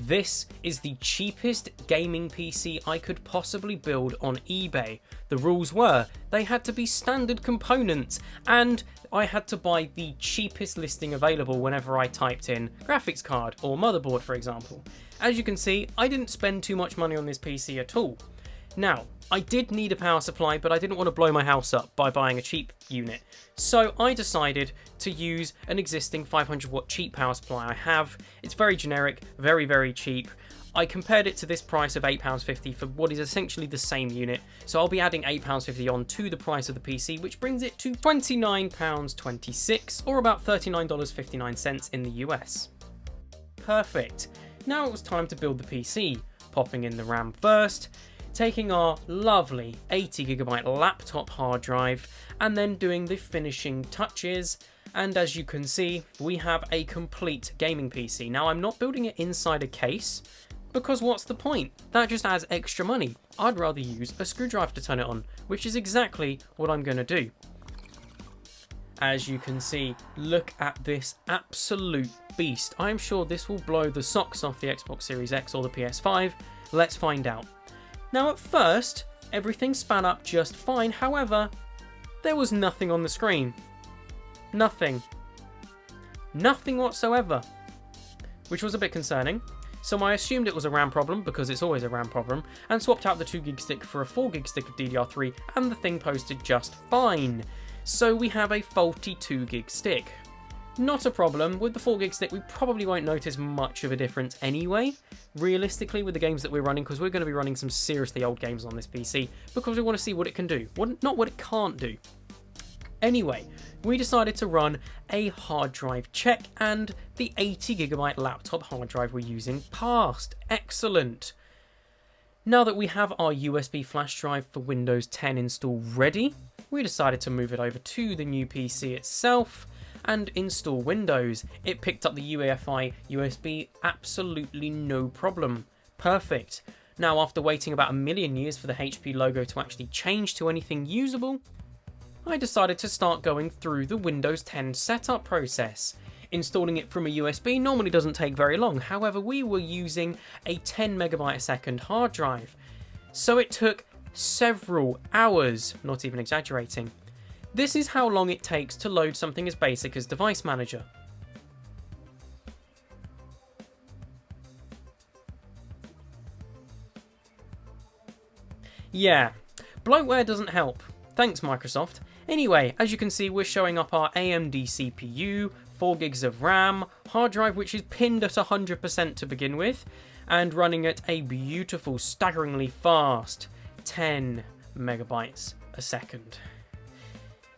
This is the cheapest gaming PC I could possibly build on eBay. The rules were they had to be standard components and I had to buy the cheapest listing available whenever I typed in graphics card or motherboard, for example. As you can see, I didn't spend too much money on this PC at all. Now, I did need a power supply, but I didn't want to blow my house up by buying a cheap unit. So I decided to use an existing 500 watt cheap power supply I have. It's very generic, very, very cheap. I compared it to this price of £8.50 for what is essentially the same unit. So I'll be adding £8.50 on to the price of the PC, which brings it to £29.26 or about $39.59 in the US. Perfect. Now it was time to build the PC. Popping in the RAM first, taking our lovely 80GB laptop hard drive and then doing the finishing touches, and as you can see we have a complete gaming PC. Now I'm not building it inside a case because what's the point? That just adds extra money. I'd rather use a screwdriver to turn it on, which is exactly what I'm going to do. As you can see, look at this absolute beast. I'm sure this will blow the socks off the Xbox Series X or the PS5. Let's find out. Now at first, everything span up just fine, however, there was nothing on the screen. Nothing. Nothing whatsoever. Which was a bit concerning. So I assumed it was a RAM problem, because it's always a RAM problem, and swapped out the 2GB stick for a 4GB stick of DDR3, and the thing posted just fine. So we have a faulty 2GB stick. Not a problem. With the 4GB stick, we probably won't notice much of a difference anyway, realistically, with the games that we're running, because we're going to be running some seriously old games on this PC, because we want to see what it can do, not what it can't do. Anyway, we decided to run a hard drive check, and the 80GB laptop hard drive we're using passed. Excellent. Now that we have our USB flash drive for Windows 10 installed ready, we decided to move it over to the new PC itself and install Windows. It picked up the UEFI USB absolutely no problem. Perfect. Now, after waiting about a million years for the HP logo to actually change to anything usable, I decided to start going through the Windows 10 setup process. Installing it from a USB normally doesn't take very long, however we were using a 10 megabyte a second hard drive, so it took several hours, not even exaggerating. This is how long it takes to load something as basic as Device Manager. Yeah, bloatware doesn't help. Thanks, Microsoft. Anyway, as you can see, we're showing up our AMD CPU, 4GB of RAM, hard drive which is pinned at 100% to begin with, and running at a beautiful, staggeringly fast 10 megabytes a second.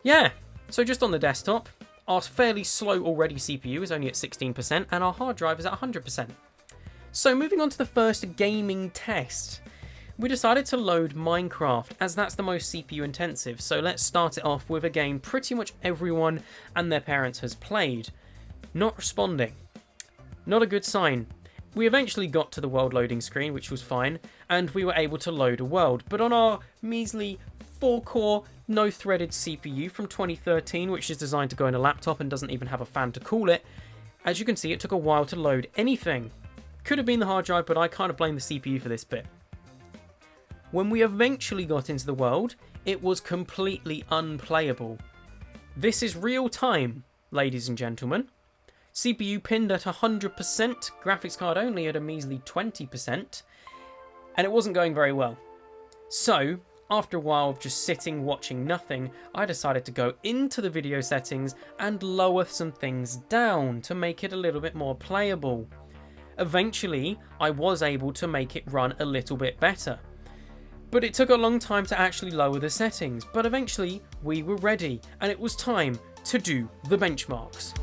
Yeah, so just on the desktop, our fairly slow already CPU is only at 16% and our hard drive is at 100%. So moving on to the first gaming test, we decided to load Minecraft as that's the most CPU intensive, so let's start it off with a game pretty much everyone and their parents has played. Not responding. Not a good sign. We eventually got to the world loading screen, which was fine, and we were able to load a world, but on our measly 4-core, no-threaded CPU from 2013, which is designed to go in a laptop and doesn't even have a fan to cool it, as you can see, it took a while to load anything. Could have been the hard drive, but I kind of blame the CPU for this bit. When we eventually got into the world, it was completely unplayable. This is real time, ladies and gentlemen. CPU pinned at 100%, graphics card only at a measly 20%, and it wasn't going very well. So, after a while of just sitting watching nothing, I decided to go into the video settings and lower some things down to make it a little bit more playable. Eventually, I was able to make it run a little bit better. But it took a long time to actually lower the settings, but eventually we were ready and it was time to do the benchmarks.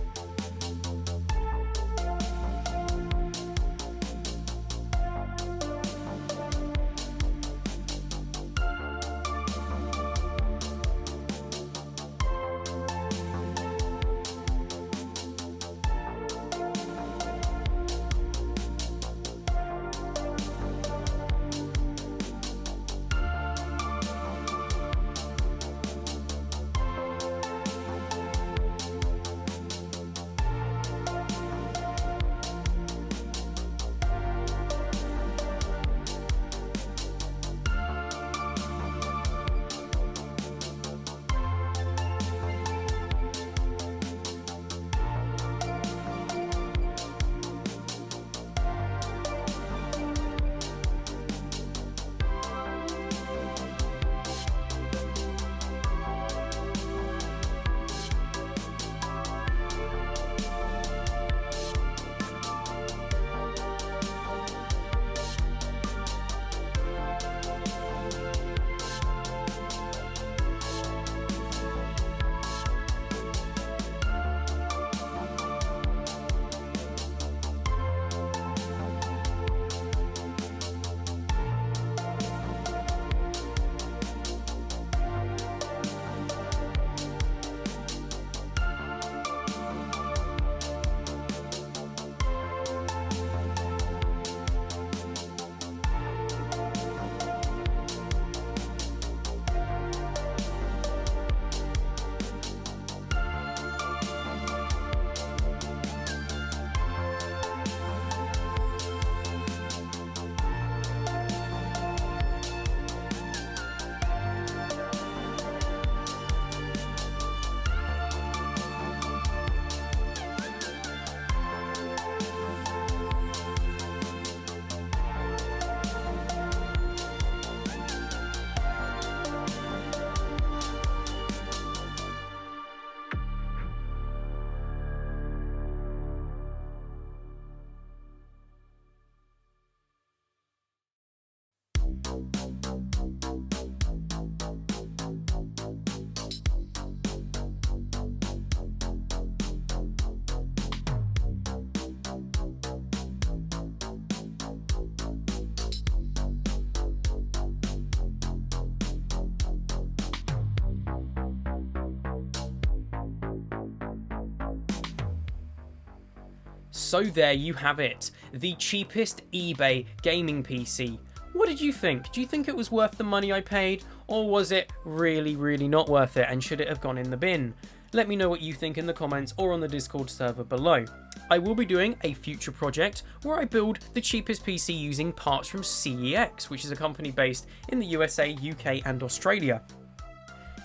So there you have it, the cheapest eBay gaming PC. What did you think? Do you think it was worth the money I paid, or was it really not worth it and should it have gone in the bin? Let me know what you think in the comments or on the Discord server below. I will be doing a future project where I build the cheapest PC using parts from CEX, which is a company based in the USA, UK and Australia.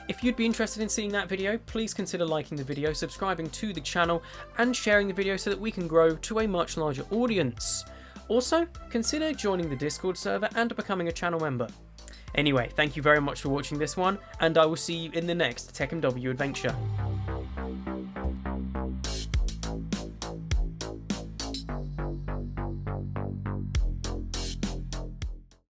If you'd be interested in seeing that video, please consider liking the video, subscribing to the channel and sharing the video so that we can grow to a much larger audience. Also, consider joining the Discord server and becoming a channel member. Anyway, thank you very much for watching this one, and I will see you in the next TechMW adventure.